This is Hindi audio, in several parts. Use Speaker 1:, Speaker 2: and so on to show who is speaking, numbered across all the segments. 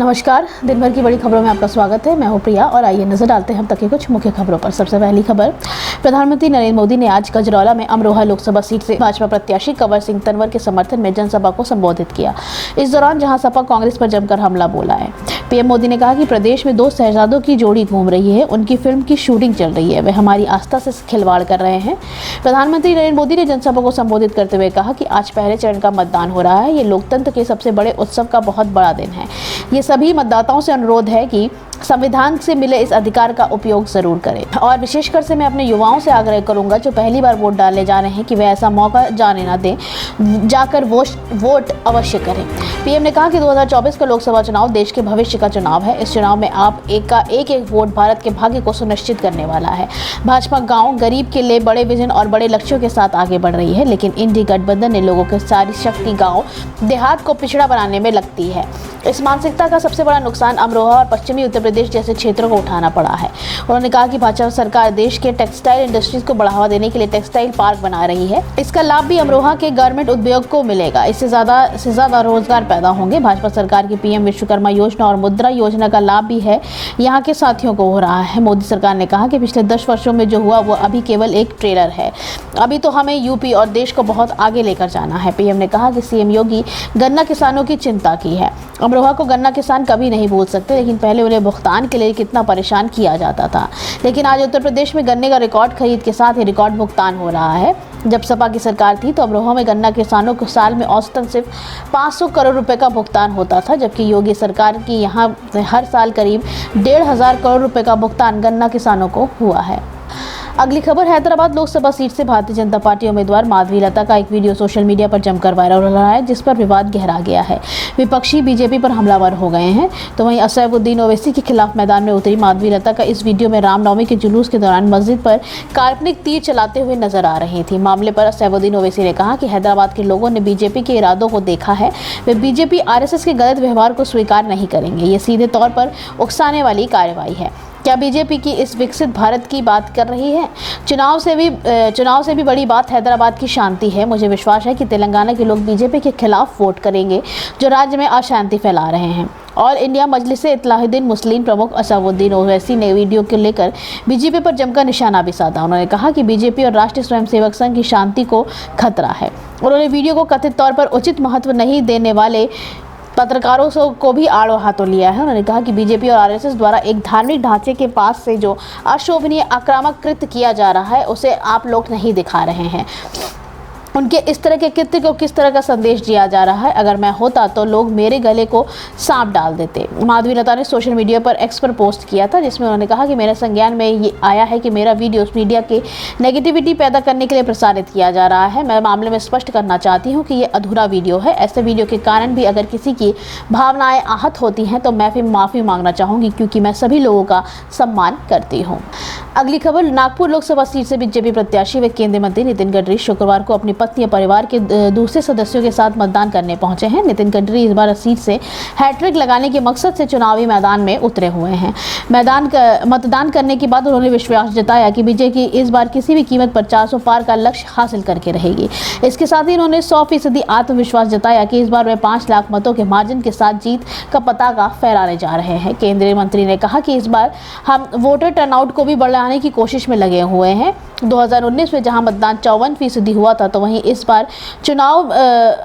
Speaker 1: नमस्कार, दिन भर की बड़ी खबरों में आपका स्वागत है। मैं हूं प्रिया और आइए नजर डालते हैं अब तक की कुछ मुख्य खबरों पर। सबसे पहली खबर, प्रधानमंत्री नरेंद्र मोदी ने आज गजरौला में अमरोहा लोकसभा सीट से भाजपा प्रत्याशी कंवर सिंह तंवर के समर्थन में जनसभा को संबोधित किया। इस दौरान जहां सपा कांग्रेस पर जमकर हमला बोला है। पीएम मोदी ने कहा कि प्रदेश में दो शहजादों की जोड़ी घूम रही है, उनकी फिल्म की शूटिंग चल रही है, वे हमारी आस्था से खिलवाड़ कर रहे हैं। प्रधानमंत्री नरेंद्र मोदी ने जनसभा को संबोधित करते हुए कहा कि आज पहले चरण का मतदान हो रहा है। ये लोकतंत्र के सबसे बड़े उत्सव का बहुत बड़ा दिन है। ये सभी मतदाताओं से अनुरोध है कि संविधान से मिले इस अधिकार का उपयोग जरूर करें और विशेषकर से मैं अपने युवाओं से आग्रह करूंगा जो पहली बार वोट डालने जा रहे हैं कि वे ऐसा मौका जाने ना दें, जाकर वोट अवश्य करें। पीएम ने कहा कि 2024 का लोकसभा चुनाव देश के भविष्य का चुनाव है। इस चुनाव में आप एक वोट भारत के भाग्य को सुनिश्चित करने वाला है। भाजपा गाँव गरीब के लिए बड़े विजन और बड़े लक्ष्यों के साथ आगे बढ़ रही है, लेकिन इंडी गठबंधन ने लोगों की सारी शक्ति गाँव देहात को पिछड़ा बनाने में लगती है। इस मानसिकता का सबसे बड़ा नुकसान अमरोहा और पश्चिमी उत्तर प्रदेश जैसे क्षेत्रों को उठाना पड़ा है। उन्होंने कहा कि भाजपा सरकार देश के टेक्सटाइल इंडस्ट्रीज को बढ़ावा देने के लिए टेक्सटाइल पार्क बना रही है। इसका लाभ भी अमरोहा के गारमेंट उद्योग को मिलेगा। इससे ज्यादा रोजगार पैदा होंगे। भाजपा सरकार की पीएम विश्वकर्मा योजना और मुद्रा योजना का लाभ भी है यहाँ के साथियों को हो रहा है। मोदी सरकार ने कहा कि पिछले 10 वर्षों में जो हुआ वो अभी केवल एक ट्रेलर है। अभी तो हमें यूपी और देश को बहुत आगे लेकर जाना है। पीएम ने कहा कि सीएम योगी गन्ना किसानों की चिंता की है। अमरोहा को गन्ना किसान कभी नहीं भूल सकते, लेकिन पहले उन्हें भुगतान के लिए कितना परेशान किया जाता था। लेकिन आज उत्तर प्रदेश में गन्ने का रिकॉर्ड खरीद के साथ ही रिकॉर्ड भुगतान हो रहा है। जब सपा की सरकार थी तो अमरोहा में गन्ना किसानों को साल में औसतन सिर्फ 500 करोड़ रुपए का भुगतान होता था, जबकि योगी सरकार की यहाँ हर साल करीब 1,500 करोड़ रुपए का भुगतान गन्ना किसानों को हुआ है। अगली खबर, हैदराबाद लोकसभा सीट से भारतीय जनता पार्टी उम्मीदवार माधवी लता का एक वीडियो सोशल मीडिया पर जमकर वायरल हो रहा है, जिस पर विवाद गहरा गया है। विपक्षी बीजेपी पर हमलावर हो गए हैं। तो वहीं असैफुद्दीन ओवैसी के खिलाफ मैदान में उतरी माधवी लता का इस वीडियो में रामनवमी के जुलूस के दौरान मस्जिद पर काल्पनिक तीर चलाते हुए नजर आ रही थी। मामले पर असैफुद्दीन ओवैसी ने कहा कि हैदराबाद के लोगों ने बीजेपी के इरादों को देखा है। वे बीजेपी आरएसएस के गलत व्यवहार को स्वीकार नहीं करेंगे। ये सीधे तौर पर उकसाने वाली कार्रवाई है। क्या बीजेपी की इस विकसित भारत की बात कर रही है? चुनाव से भी बड़ी बात हैदराबाद की शांति है। मुझे विश्वास है कि तेलंगाना के लोग बीजेपी के खिलाफ वोट करेंगे जो राज्य में अशांति फैला रहे हैं। ऑल इंडिया मजलिस-ए-इत्तेहादुद्दीन मुस्लिम प्रमुख असदुद्दीन ओवैसी ने वीडियो को लेकर बीजेपी पर जमकर निशाना भी साधा। उन्होंने कहा कि बीजेपी और राष्ट्रीय स्वयंसेवक संघ की शांति को खतरा है। उन्होंने वीडियो को कथित तौर पर उचित महत्व नहीं देने वाले पत्रकारों को भी आड़ो हाथों लिया है। उन्होंने कहा कि बीजेपी और आरएसएस द्वारा एक धार्मिक ढांचे के पास से जो अशोभनीय आक्रामक कृत्य किया जा रहा है उसे आप लोग नहीं दिखा रहे हैं। उनके इस तरह के कृत्य को किस तरह का संदेश दिया जा रहा है? अगर मैं होता तो लोग मेरे गले को सांप डाल देते। माधवी लता ने सोशल मीडिया पर एक्स पर पोस्ट किया था, जिसमें उन्होंने कहा कि मेरे संज्ञान में ये आया है कि मेरा वीडियो उस मीडिया के नेगेटिविटी पैदा करने के लिए प्रसारित किया जा रहा है। मैं मामले में स्पष्ट करना चाहती हूँ कि ये अधूरा वीडियो है। ऐसे वीडियो के कारण भी अगर किसी की भावनाएं आहत होती हैं तो मैं फिर माफ़ी मांगना चाहूँगी, क्योंकि मैं सभी लोगों का सम्मान करती हूँ। अगली खबर, नागपुर लोकसभा सीट से बीजेपी प्रत्याशी व केंद्रीय मंत्री नितिन गडकरी शुक्रवार को अपनी पत्नी और परिवार के दूसरे सदस्यों के साथ मतदान करने पहुंचे हैं। नितिन गडकरी इस बार सीट से हैट्रिक लगाने के मकसद से चुनावी मैदान में उतरे हुए हैं। मतदान करने के बाद उन्होंने विश्वास जताया कि बीजेपी इस बार किसी भी कीमत पर 400 पार का लक्ष्य हासिल करके रहेगी। इसके साथ ही उन्होंने 100% आत्मविश्वास जताया कि इस बार वे 5 लाख मतों के मार्जिन के साथ जीत का पताका फहराने जा रहे हैं। केंद्रीय मंत्री ने कहा कि इस बार हम वोटर टर्नआउट को भी बढ़ाने की कोशिश में लगे हुए हैं। 2019 में जहां मतदान 54% हुआ था, तो वहीं इस बार चुनाव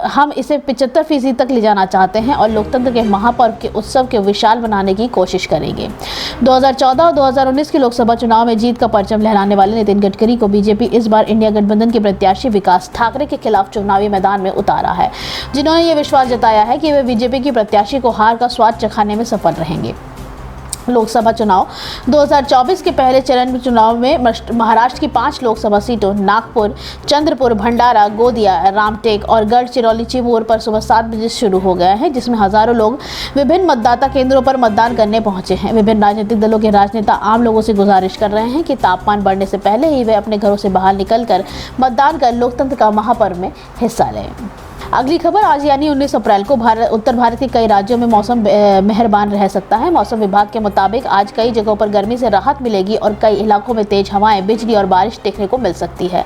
Speaker 1: हम इसे 75% तक ले जाना चाहते हैं और लोकतंत्र के महापर्व के उत्सव के विशाल बनाने की कोशिश करेंगे। 2014 और 2019 के लोकसभा चुनाव में जीत का परचम लहराने वाले नितिन गडकरी को बीजेपी इस बार इंडिया गठबंधन के प्रत्याशी विकास ठाकरे के खिलाफ चुनावी मैदान में उतारा है, जिन्होंने ये विश्वास जताया है कि वे बीजेपी की प्रत्याशी को हार का स्वाद चखाने में सफल रहेंगे। लोकसभा चुनाव 2024 के पहले चरण चुनाव में महाराष्ट्र की 5 लोकसभा सीटों नागपुर, चंद्रपुर, भंडारा, गोदिया, रामटेक और गढ़चिरौली चिमूर पर सुबह 7 बजे शुरू हो गया है, जिसमें हजारों लोग विभिन्न मतदाता केंद्रों पर मतदान करने पहुंचे हैं। विभिन्न राजनीतिक दलों के राजनेता आम लोगों से गुजारिश कर रहे हैं कि तापमान बढ़ने से पहले ही वे अपने घरों से बाहर निकलकर मतदान कर लोकतंत्र का महापर्व में हिस्सा लें। अगली खबर, आज यानी 19 अप्रैल को उत्तर भारत के कई राज्यों में मौसम मेहरबान रह सकता है। मौसम विभाग के मुताबिक आज कई जगहों पर गर्मी से राहत मिलेगी और कई इलाकों में तेज हवाएं, बिजली और बारिश देखने को मिल सकती है।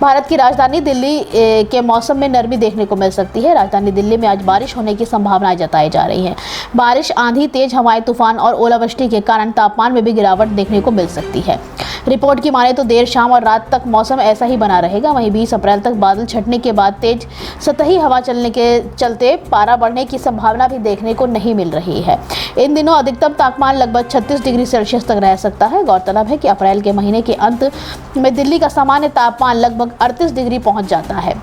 Speaker 1: भारत की राजधानी दिल्ली के मौसम में नरमी देखने को मिल सकती है। राजधानी दिल्ली में आज बारिश होने की संभावनाएं जताई जा रही है। बारिश, आंधी, तेज हवाएं, तूफान और ओलावृष्टि के कारण तापमान में भी गिरावट देखने को मिल सकती है। रिपोर्ट की माने तो देर शाम और रात तक मौसम ऐसा ही बना रहेगा। वहीं 20 अप्रैल तक बादल छटने के बाद तेज सतही हवा चलने के चलते पारा बढ़ने की संभावना भी देखने को नहीं मिल रही है। इन दिनों अधिकतम तापमान लगभग 36 डिग्री सेल्सियस तक रह सकता है। गौरतलब है कि अप्रैल के महीने के अंत में दिल्ली का सामान्य तापमान लगभग 38 डिग्री पहुंच जाता है।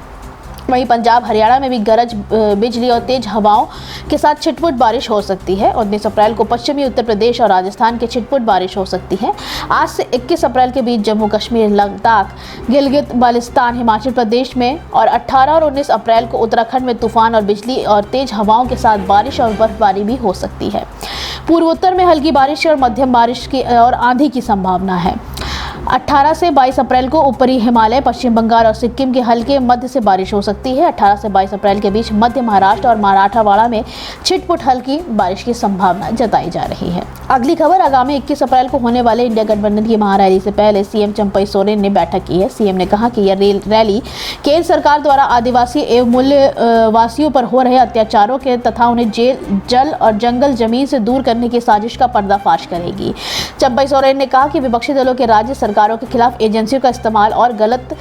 Speaker 1: वहीं पंजाब, हरियाणा में भी गरज, बिजली और तेज हवाओं के साथ छिटपुट बारिश हो सकती है। 19 अप्रैल को पश्चिमी उत्तर प्रदेश और राजस्थान के छिटपुट बारिश हो सकती है। आज से 21 अप्रैल के बीच जम्मू कश्मीर, लद्दाख, गिलगित बाल्टिस्तान, हिमाचल प्रदेश में और 18 और 19 अप्रैल को उत्तराखंड में तूफान और बिजली और तेज हवाओं के साथ बारिश और बर्फबारी भी हो सकती है। पूर्वोत्तर में हल्की बारिश और मध्यम बारिश की और आंधी की संभावना है। 18 से 22 अप्रैल को ऊपरी हिमालय, पश्चिम बंगाल और सिक्किम के हल्के मध्य से बारिश हो सकती है। 18 से 22 अप्रैल के बीच मध्य महाराष्ट्र और मराठवाड़ा में छिटपुट हल्की बारिश की संभावना जताई जा रही है। अगली खबर, आगामी 21 अप्रैल को होने वाले इंडिया गठबंधन की महारैली से पहले सीएम चंपई सोरेन ने बैठक की है। सीएम ने कहा कि यह रैली केंद्र सरकार द्वारा आदिवासी एवं मूल्यवासियों पर हो रहे अत्याचारों के तथा उन्हें जेल, जल और जंगल जमीन से दूर करने की साजिश का पर्दाफाश करेगी। चंपई सोरेन ने कहा कि विपक्षी दलों के राज्य सरकारों के खिलाफ एजेंसियों का इस्तेमाल और गलत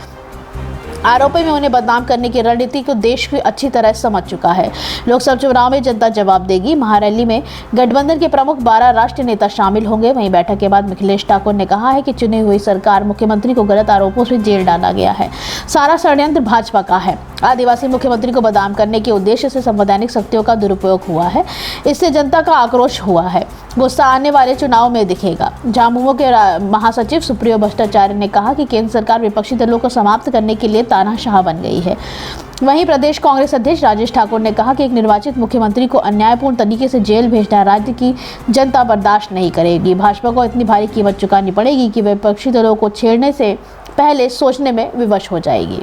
Speaker 1: आरोपों में उन्हें बदनाम करने की रणनीति को देश भी अच्छी तरह समझ चुका है। लोकसभा चुनाव में जनता जवाब देगी। महारैली में गठबंधन के प्रमुख 12 राष्ट्रीय नेता शामिल होंगे। वहीं बैठक के बाद मिथिलेश ठाकुर ने कहा है कि चुनी हुई सरकार मुख्यमंत्री को गलत आरोपों से जेल डाला गया है। सारा षड्यंत्र भाजपा का है। आदिवासी मुख्यमंत्री को बदनाम करने के उद्देश्य से संवैधानिक शक्तियों का दुरुपयोग हुआ है। इससे जनता का आक्रोश हुआ है। गुस्सा आने वाले चुनाव में दिखेगा। झामुमो के महासचिव सुप्रियो भट्टाचार्य ने कहा कि केंद्र सरकार विपक्षी दलों को समाप्त करने के लिए तानाशाह बन गई है। वहीं प्रदेश कांग्रेस अध्यक्ष राजेश ठाकुर ने कहा कि एक निर्वाचित मुख्यमंत्री को अन्यायपूर्ण तरीके से जेल भेजना राज्य की जनता बर्दाश्त नहीं करेगी। भाजपा को इतनी भारी कीमत चुकानी पड़ेगी कि विपक्षी दलों को छेड़ने से पहले सोचने में विवश हो जाएगी।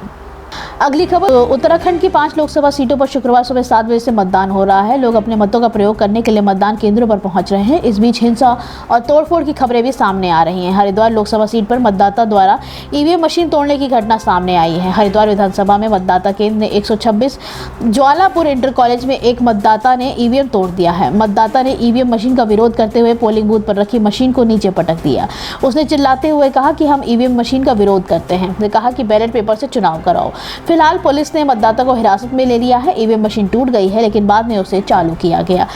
Speaker 1: अगली खबर, उत्तराखंड की 5 लोकसभा सीटों पर शुक्रवार सुबह 7 बजे से मतदान हो रहा है। लोग अपने मतों का प्रयोग करने के लिए मतदान केंद्रों पर पहुंच रहे हैं। इस बीच हिंसा और तोड़फोड़ की खबरें भी सामने आ रही हैं। हरिद्वार लोकसभा सीट पर मतदाता द्वारा ईवीएम मशीन तोड़ने की घटना सामने आई है। हरिद्वार विधानसभा में मतदाता केंद्र ने 126 ज्वालापुर इंटर कॉलेज में एक मतदाता ने ईवीएम तोड़ दिया है। मतदाता ने ईवीएम मशीन का विरोध करते हुए पोलिंग बूथ पर रखी मशीन को नीचे पटक दिया। उसने चिल्लाते हुए कहा कि हम ईवीएम मशीन का विरोध करते हैं। उसने कहा कि बैलेट पेपर से चुनाव कराओ। फिलहाल पुलिस ने मतदाता को हिरासत में ले लिया है। ईवीएम मशीन टूट गई है, लेकिन बाद में उसे चालू किया गया।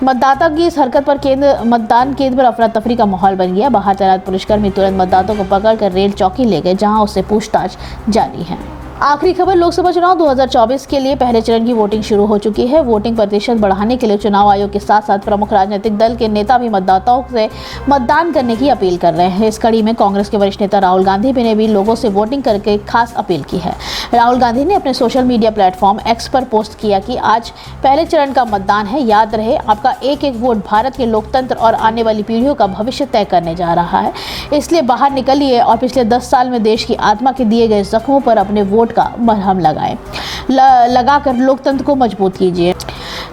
Speaker 1: मतदाता की इस हरकत पर मतदान केंद्र पर अफरा तफरी का माहौल बन गया। बाहर तैनात पुलिसकर्मी तुरंत मतदाता को पकड़कर रेल चौकी ले गए, जहां उससे पूछताछ जारी है। आखिरी खबर, लोकसभा चुनाव 2024 के लिए पहले चरण की वोटिंग शुरू हो चुकी है। वोटिंग प्रतिशत बढ़ाने के लिए चुनाव आयोग के साथ साथ प्रमुख राजनीतिक दल के नेता भी मतदाताओं से मतदान करने की अपील कर रहे हैं। इस कड़ी में कांग्रेस के वरिष्ठ नेता राहुल गांधी ने भी लोगों से वोटिंग करके खास अपील की है। राहुल गांधी ने अपने सोशल मीडिया प्लेटफॉर्म एक्स पर पोस्ट किया कि आज पहले चरण का मतदान है। याद रहे, आपका एक एक वोट भारत के लोकतंत्र और आने वाली पीढ़ियों का भविष्य तय करने जा रहा है। इसलिए बाहर निकलिए और पिछले 10 साल में देश की आत्मा के दिए गए जख्मों पर अपने वोट का मरहम लगाकर लोकतंत्र को मजबूत कीजिए।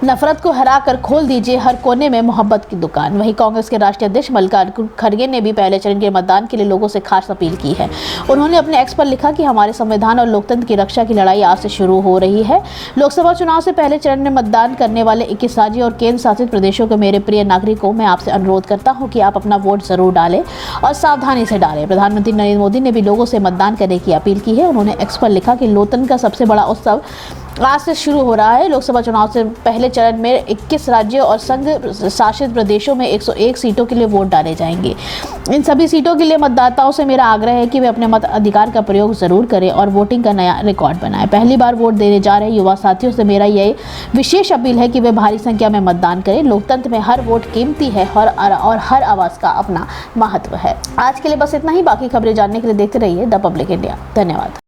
Speaker 1: नफरत को हराकर खोल दीजिए हर कोने में मोहब्बत की दुकान। वहीं कांग्रेस के राष्ट्रीय अध्यक्ष मल्लिकार्जुन खड़गे ने भी पहले चरण के मतदान के लिए लोगों से खास अपील की है। उन्होंने अपने एक्स पर लिखा कि हमारे संविधान और लोकतंत्र की रक्षा की लड़ाई आज से शुरू हो रही है। लोकसभा चुनाव से पहले चरण में मतदान करने वाले 21 राज्यों और केंद्र शासित प्रदेशों के मेरे प्रिय नागरिकों, मैं आपसे अनुरोध करता हूं कि आप अपना वोट जरूर डालें और सावधानी से डालें। प्रधानमंत्री नरेंद्र मोदी ने भी लोगों से मतदान करने की अपील की है। उन्होंने एक्स पर लिखा कि लोकतंत्र का सबसे बड़ा उत्सव आज से शुरू हो रहा है। लोकसभा चुनाव से पहले चरण में 21 राज्यों और संघ शासित प्रदेशों में 101 सीटों के लिए वोट डाले जाएंगे। इन सभी सीटों के लिए मतदाताओं से मेरा आग्रह है कि वे अपने मत अधिकार का प्रयोग जरूर करें और वोटिंग का नया रिकॉर्ड बनाएं। पहली बार वोट देने जा रहे युवा साथियों से मेरा यह विशेष अपील है कि वे भारी संख्या में मतदान करें। लोकतंत्र में हर वोट कीमती है और हर आवाज का अपना महत्व है। आज के लिए बस इतना ही। बाकी खबरें जानने के लिए देखते रहिए द पब्लिक इंडिया। धन्यवाद।